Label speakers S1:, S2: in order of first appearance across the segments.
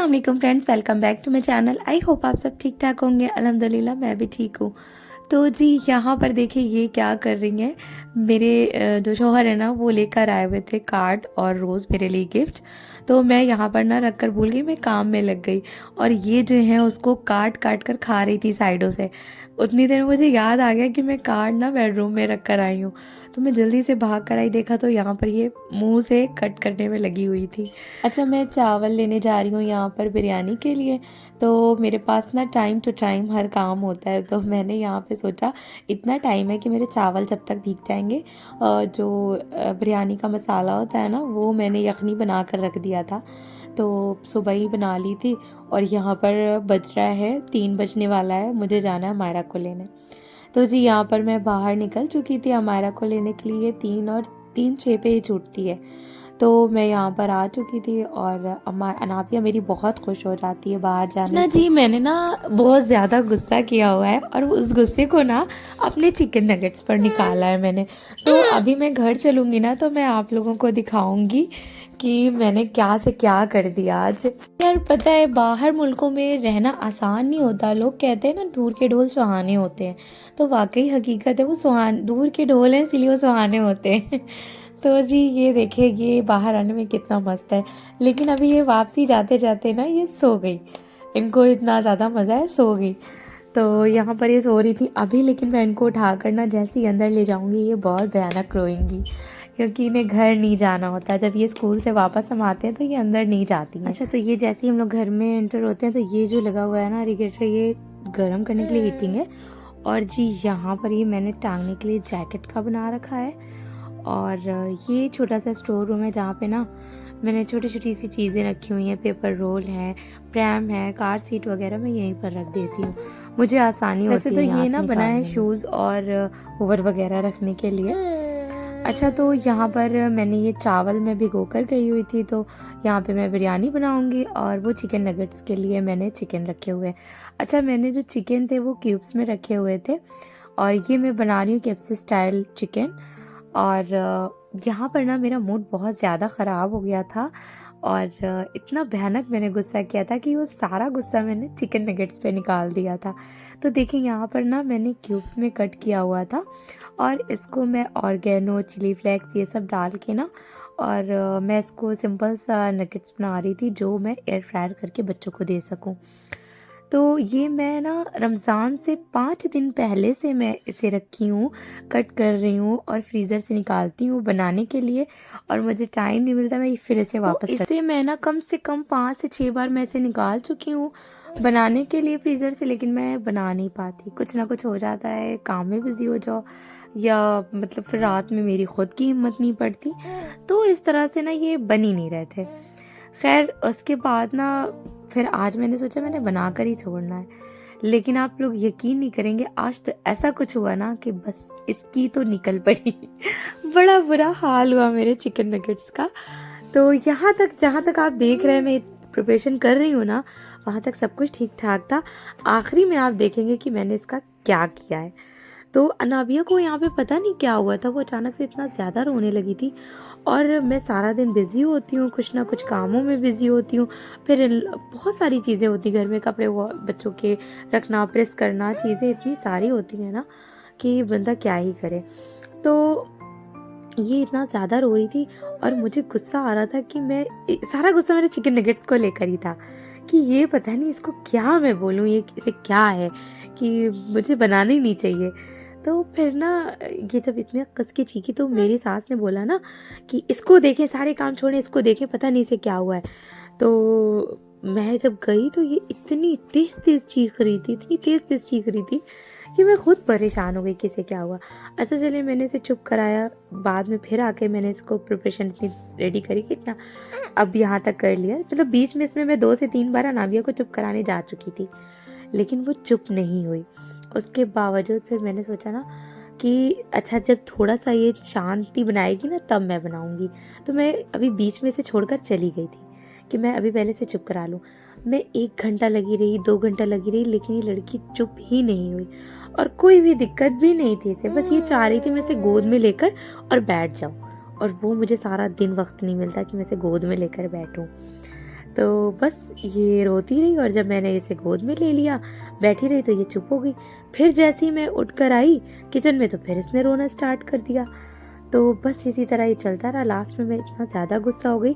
S1: अस्सलाम वालेकुम friends, welcome back to my channel. I hope आप सब ठीक ठाक होंगे। अल्हम्दुलिल्लाह मैं भी ठीक हूँ। तो जी यहाँ पर देखिए ये क्या कर रही हैं। मेरे जो शौहर है ना वो लेकर आए हुए थे कार्ड और रोज़ मेरे लिए गिफ्ट। तो मैं यहाँ पर ना रख कर भूल गई, मैं काम में लग गई और ये जो है उसको काट काट कर खा रही थी साइडों से। उतनी देर में मुझे याद आ गया कि मैं कार्ड ना बेडरूम में रख कर आई हूँ। तो मैं जल्दी से भाग कर आई, देखा तो यहाँ पर ये मुंह से कट करने में लगी हुई थी। अच्छा, मैं चावल लेने जा रही हूँ यहाँ पर बिरयानी के लिए। तो मेरे पास ना टाइम टू टाइम हर काम होता है, तो मैंने यहाँ पे सोचा इतना टाइम है कि मेरे चावल जब तक भीग जाएंगे, जो बिरयानी का मसाला होता है ना वो मैंने यखनी बना कर रख दिया था। तो सुबह ही बना ली थी और यहाँ पर बज रहा है 3 बजने वाला है, मुझे जाना है अमायरा को लेने। तो जी यहाँ पर मैं बाहर निकल चुकी थी अमायरा को लेने के लिए। 3 और 3 6 पे ही छूटती है। तो मैं यहाँ पर आ चुकी थी और अम्मा अनाबिया मेरी बहुत खुश हो जाती है बाहर जाने ना से। जी मैंने ना बहुत ज़्यादा गुस्सा किया हुआ है और उस गुस्से को ना अपने चिकन नगेट्स पर निकाला है मैंने। तो अभी मैं घर चलूँगी ना तो मैं आप लोगों को दिखाऊंगी कि मैंने क्या से क्या कर दिया आज। यार पता है बाहर मुल्कों में रहना आसान नहीं होता। लोग कहते हैं ना दूर के ढोल सुहाने होते हैं, तो वाकई हकीकत है, वो दूर के ढोल हैं इसलिए वो सुहाने होते हैं। तो जी ये देखिए ये बाहर आने में कितना मस्त है। लेकिन अभी ये वापसी जाते जाते ना ये सो गई, इनको इतना ज़्यादा मज़ा है, सो गई। तो यहाँ पर ये सो रही थी अभी, लेकिन मैं इनको उठा कर ना जैसे ही अंदर ले जाऊँगी ये बहुत भयानक रोएंगी, क्योंकि इन्हें घर नहीं जाना होता। जब ये स्कूल से वापस हम आते हैं तो ये अंदर नहीं जाती हैं। अच्छा, तो ये जैसे ही हम लोग घर में एंटर होते हैं तो ये जो लगा हुआ है ना रेगुलेटर, ये गर्म करने के लिए हीटिंग है। और जी यहाँ पर ये मैंने टांगने के लिए जैकेट का बना रखा है। और ये छोटा सा स्टोर रूम है जहाँ पे ना मैंने छोटी छोटी सी चीज़ें रखी हुई हैं। पेपर रोल है, प्रैम है, कार सीट वगैरह मैं यहीं पर रख देती हूँ, मुझे आसानी होती है। वैसे तो ये ना बना है शूज़ और ओवर वगैरह रखने के लिए। अच्छा, तो यहाँ पर मैंने ये चावल में भिगो कर गई हुई थी, तो यहाँ पे मैं बिरयानी बनाऊंगी और वो चिकन नगेट्स के लिए मैंने चिकन रखे हुए हैं। अच्छा, मैंने जो चिकन थे वो क्यूब्स में रखे हुए थे और ये मैं बना रही हूँ केएफसी स्टाइल चिकन। और यहाँ पर ना मेरा मूड बहुत ज़्यादा ख़राब हो गया था और इतना भयानक मैंने गुस्सा किया था कि वो सारा गुस्सा मैंने चिकन नगेट्स पे निकाल दिया था। तो देखिए यहाँ पर ना मैंने क्यूब्स में कट किया हुआ था और इसको मैं ऑर्गेनो, चिली फ्लेक्स ये सब डाल के ना और मैं इसको सिंपल सा नगेट्स बना रही थी जो मैं एयर फ्रायर करके बच्चों को दे सकूं। तो ये मैं ना रमज़ान से 5 दिन पहले से मैं इसे रखी हूँ, कट कर रही हूँ और फ्रीज़र से निकालती हूँ बनाने के लिए, और मुझे टाइम नहीं मिलता, मैं फिर इसे वापस इसे मैं ना कम से कम 5 से 6 बार मैं इसे निकाल चुकी हूँ बनाने के लिए फ्रीज़र से, लेकिन मैं बना नहीं पाती, कुछ ना कुछ हो जाता है, काम में बिज़ी हो जाओ या मतलब फिर रात में मेरी खुद की हिम्मत नहीं पड़ती, तो इस तरह से ना ये बन ही नहीं रहे थे। खैर उसके बाद ना फिर आज मैंने सोचा मैंने बना कर ही छोड़ना है, लेकिन आप लोग यकीन नहीं करेंगे आज तो ऐसा कुछ हुआ ना कि बस इसकी तो निकल पड़ी। बड़ा बुरा हाल हुआ मेरे चिकन नगेट्स का। तो यहाँ तक जहाँ तक आप देख रहे हैं मैं प्रिपरेशन कर रही हूँ ना, वहाँ तक सब कुछ ठीक ठाक था। आखिरी में आप देखेंगे कि मैंने इसका क्या किया है। तो अनाबिया को यहाँ पे पता नहीं क्या हुआ था, वो अचानक से इतना ज़्यादा रोने लगी थी और मैं सारा दिन बिज़ी होती हूँ, कुछ ना कुछ कामों में बिज़ी होती हूँ, फिर बहुत सारी चीज़ें होती घर में, कपड़े वो बच्चों के रखना, प्रेस करना, चीज़ें इतनी सारी होती हैं ना कि बंदा क्या ही करे। तो ये इतना ज़्यादा रो रही थी और मुझे गुस्सा आ रहा था कि मैं सारा गुस्सा मेरे चिकन नगेट्स को लेकर ही था कि ये पता नहीं इसको क्या मैं बोलूँ, ये इसे क्या है कि मुझे बनाना ही नहीं चाहिए। तो फिर ना ये जब इतने कस के चीखी तो मेरी सास ने बोला ना कि इसको देखें, सारे काम छोड़ें, इसको देखें, पता नहीं इसे क्या हुआ है। तो मैं जब गई तो ये इतनी तेज़ तेज़ चीख रही थी, इतनी तेज़ तेज़ चीख रही थी कि मैं खुद परेशान हो गई कि इसे क्या हुआ। अच्छा चलिए मैंने इसे चुप कराया, बाद में फिर आके मैंने इसको प्रिपरेशन इतनी रेडी करी कि इतना अब यहाँ तक कर लिया। मतलब बीच में इसमें मैं 2 से 3 बार अनाबिया को चुप कराने जा चुकी थी, लेकिन वो चुप नहीं हुई। उसके बावजूद फिर मैंने सोचा ना कि अच्छा जब थोड़ा सा ये शांति बनाएगी ना तब मैं बनाऊंगी। तो मैं अभी बीच में से छोड़कर चली गई थी कि मैं अभी पहले से चुप करा लूँ। मैं 1 घंटा लगी रही, 2 घंटा लगी रही, लेकिन ये लड़की चुप ही नहीं हुई और कोई भी दिक्कत भी नहीं थी इसे, बस ये चाह रही थी मैं इसे गोद में लेकर और बैठ जाऊँ, और वो मुझे सारा दिन वक्त नहीं मिलता कि मैं इसे गोद में लेकर बैठूँ। तो बस ये रोती रही और जब मैंने इसे गोद में ले लिया, बैठी रही, तो ये चुप हो गई। फिर जैसे ही मैं उठकर आई किचन में तो फिर इसने रोना स्टार्ट कर दिया। तो बस इसी तरह ये चलता रहा। लास्ट में मैं इतना ज़्यादा गुस्सा हो गई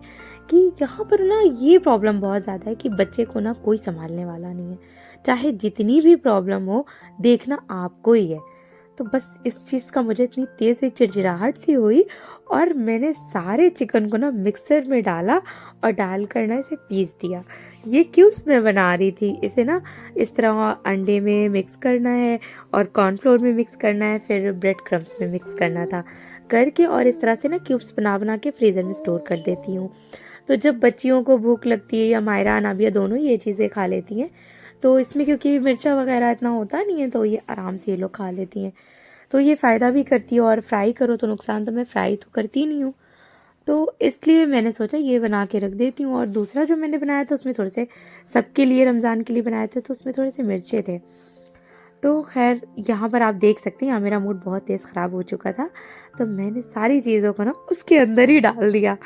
S1: कि यहाँ पर ना ये प्रॉब्लम बहुत ज़्यादा है कि बच्चे को ना कोई संभालने वाला नहीं है, चाहे जितनी भी प्रॉब्लम हो देखना आपको ही है। तो बस इस चीज़ का मुझे इतनी तेज़ से चिड़चिड़ाहट सी हुई और मैंने सारे चिकन को ना मिक्सर में डाला और डालकर ना इसे पीस दिया। ये क्यूब्स मैं बना रही थी, इसे ना इस तरह अंडे में मिक्स करना है और कॉर्नफ्लोर में मिक्स करना है, फिर ब्रेड क्रम्स में मिक्स करना था करके, और इस तरह से ना क्यूब्स बना बना के फ्रीज़र में स्टोर कर देती हूँ। तो जब बच्चियों को भूख लगती है या मायरा नाबिया दोनों ये चीज़ें खा लेती हैं, तो इसमें क्योंकि मिर्चा वगैरह इतना होता नहीं है तो ये आराम से ये लोग खा लेती हैं। तो ये फ़ायदा भी करती है और फ्राई करो तो नुकसान, तो मैं फ्राई तो करती नहीं हूँ। तो इसलिए मैंने सोचा ये बना के रख देती हूँ। और दूसरा जो मैंने बनाया था उसमें थोड़े से सबके लिए रमज़ान के लिए बनाए थे, तो उसमें थोड़े से मिर्चे थे। तो खैर यहाँ पर आप देख सकते हैं यहाँ मेरा मूड बहुत तेज़ ख़राब हो चुका था, तो मैंने सारी चीज़ों को ना उसके अंदर ही डाल दिया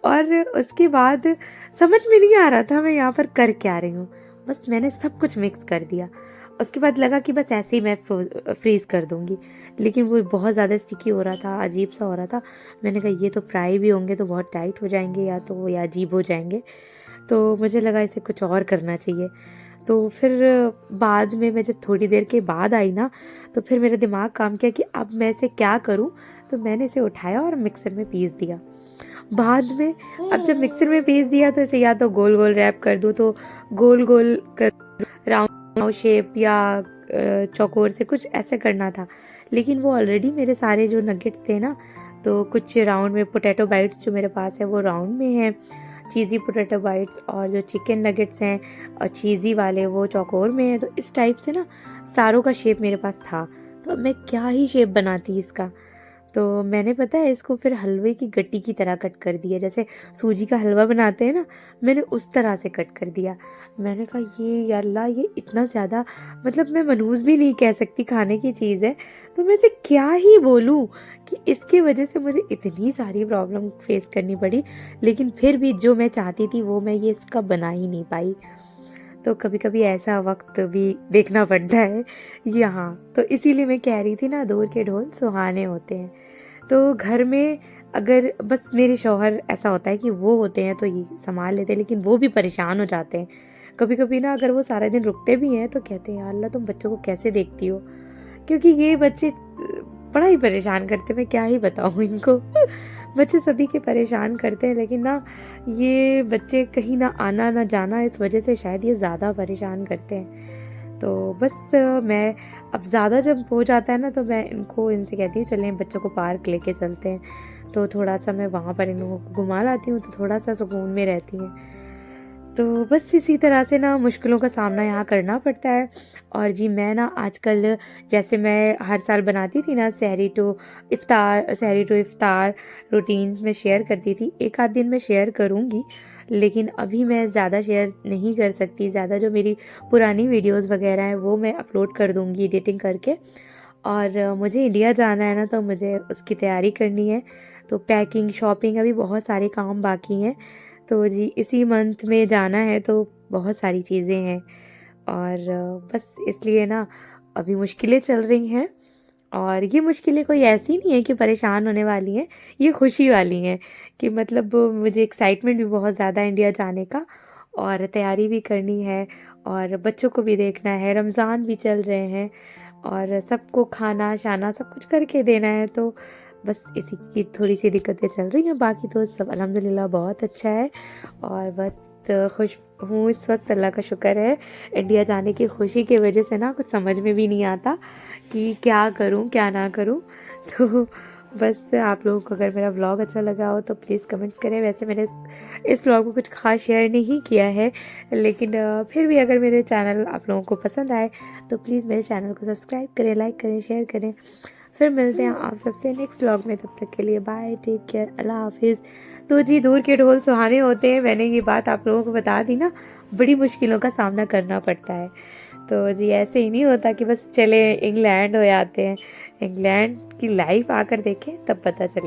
S1: और उसके बाद समझ में नहीं आ रहा था मैं यहाँ पर कर क्या रही हूँ। बस मैंने सब कुछ मिक्स कर दिया। उसके बाद लगा कि बस ऐसे ही मैं फ्रीज़ कर दूँगी, लेकिन वो बहुत ज़्यादा स्टिकी हो रहा था, अजीब सा हो रहा था। मैंने कहा ये तो फ्राई भी होंगे तो बहुत टाइट हो जाएंगे या अजीब हो जाएंगे, तो मुझे लगा इसे कुछ और करना चाहिए। तो फिर बाद में मैं जब थोड़ी देर के बाद आई ना, तो फिर मेरा दिमाग काम किया कि अब मैं इसे क्या करूं। तो मैंने इसे उठाया और मिक्सर में पीस दिया। बाद में अब जब मिक्सर में पीस दिया तो इसे या तो गोल गोल रैप कर दूं, तो गोल गोल कर राउंड शेप या चौकोर से कुछ ऐसे करना था, लेकिन वो ऑलरेडी मेरे सारे जो नगेट्स थे ना, तो कुछ राउंड में पोटैटो बाइट्स जो मेरे पास है वो राउंड में है, चीज़ी पोटैटो बाइट्स, और जो चिकन नगेट्स हैं और चीज़ी वाले वो चौकोर में है। तो इस टाइप से ना सारों का शेप मेरे पास था, तो अब मैं क्या ही शेप बनाती इसका। तो मैंने पता है इसको फिर हलवे की गट्टी की तरह कट कर दिया, जैसे सूजी का हलवा बनाते हैं ना, मैंने उस तरह से कट कर दिया। मैंने कहा ये अल्लाह, ये इतना ज़्यादा, मतलब मैं मनहूस भी नहीं कह सकती, खाने की चीज़ है, तो मैं इसे क्या ही बोलूँ कि इसके वजह से मुझे इतनी सारी प्रॉब्लम फेस करनी पड़ी। लेकिन फिर भी जो मैं चाहती थी वो मैं ये इसका बना ही नहीं पाई। तो कभी कभी ऐसा वक्त भी देखना पड़ता है यहाँ। तो इसीलिए मैं कह रही थी ना, दूर के ढोल सुहाने होते हैं। तो घर में अगर बस मेरे शौहर ऐसा होता है कि वो होते हैं तो ये संभाल लेते हैं, लेकिन वो भी परेशान हो जाते हैं कभी कभी ना। अगर वो सारा दिन रुकते भी हैं तो कहते हैं, यार अल्लाह तुम बच्चों को कैसे देखती हो, क्योंकि ये बच्चे बड़ा ही परेशान करते हैं। मैं क्या ही बताऊँ इनको बच्चे सभी के परेशान करते हैं, लेकिन ना ये बच्चे कहीं ना आना ना जाना, इस वजह से शायद ये ज़्यादा परेशान करते हैं। तो बस मैं अब ज़्यादा जब हो जाता है ना, तो मैं इनसे कहती हूँ चलें बच्चों को पार्क लेके चलते हैं, तो थोड़ा सा मैं वहाँ पर इन लोगों को घुमा लाती हूँ, तो थोड़ा सा सुकून में रहती हैं। तो बस इसी तरह से ना मुश्किलों का सामना यहाँ करना पड़ता है। और जी मैं ना आजकल, जैसे मैं हर साल बनाती थी ना सहरी टू इफ्तार रूटीन में शेयर करती थी, एक आध दिन में शेयर करूँगी, लेकिन अभी मैं ज़्यादा शेयर नहीं कर सकती। ज़्यादा जो मेरी पुरानी वीडियोस वगैरह हैं वो मैं अपलोड कर दूँगी एडिटिंग करके। और मुझे इंडिया जाना है ना, तो मुझे उसकी तैयारी करनी है, तो पैकिंग शॉपिंग अभी बहुत सारे काम बाकी हैं। तो जी इसी मंथ में जाना है, तो बहुत सारी चीज़ें हैं और बस इसलिए ना अभी मुश्किलें चल रही हैं। और ये मुश्किलें कोई ऐसी नहीं है कि परेशान होने वाली हैं, ये खुशी वाली हैं कि मतलब मुझे एक्साइटमेंट भी बहुत ज़्यादा है इंडिया जाने का, और तैयारी भी करनी है, और बच्चों को भी देखना है, रमज़ान भी चल रहे हैं, और सबको खाना शाना सब कुछ करके देना है। तो बस इसी की थोड़ी सी दिक्कतें चल रही हैं, बाकी तो सब अल्हम्दुलिल्लाह बहुत अच्छा है। और बहुत खुश हूँ इस वक्त, अल्लाह का शुक्र है। इंडिया जाने की खुशी की वजह से ना कुछ समझ में भी नहीं आता कि क्या करूँ क्या ना करूँ। तो बस आप लोगों को अगर मेरा व्लॉग अच्छा लगा हो तो प्लीज़ कमेंट्स करें। वैसे मैंने इस व्लॉग में कुछ खास शेयर नहीं किया है, लेकिन फिर भी अगर मेरे चैनल आप लोगों को पसंद आए तो प्लीज़ मेरे चैनल को सब्सक्राइब करें, लाइक करें, शेयर करें। फिर मिलते हैं आप सबसे नेक्स्ट व्लॉग में, तब तक के लिए बाय, टेक केयर, अल्लाह हाफिज़। तो जी दूर के ढोल सुहाने होते हैं, मैंने ये बात आप लोगों को बता दी ना, बड़ी मुश्किलों का सामना करना पड़ता है। तो जी ऐसे ही नहीं होता कि बस चले इंग्लैंड हो जाते हैं, इंग्लैंड की लाइफ आकर देखें तब पता चले।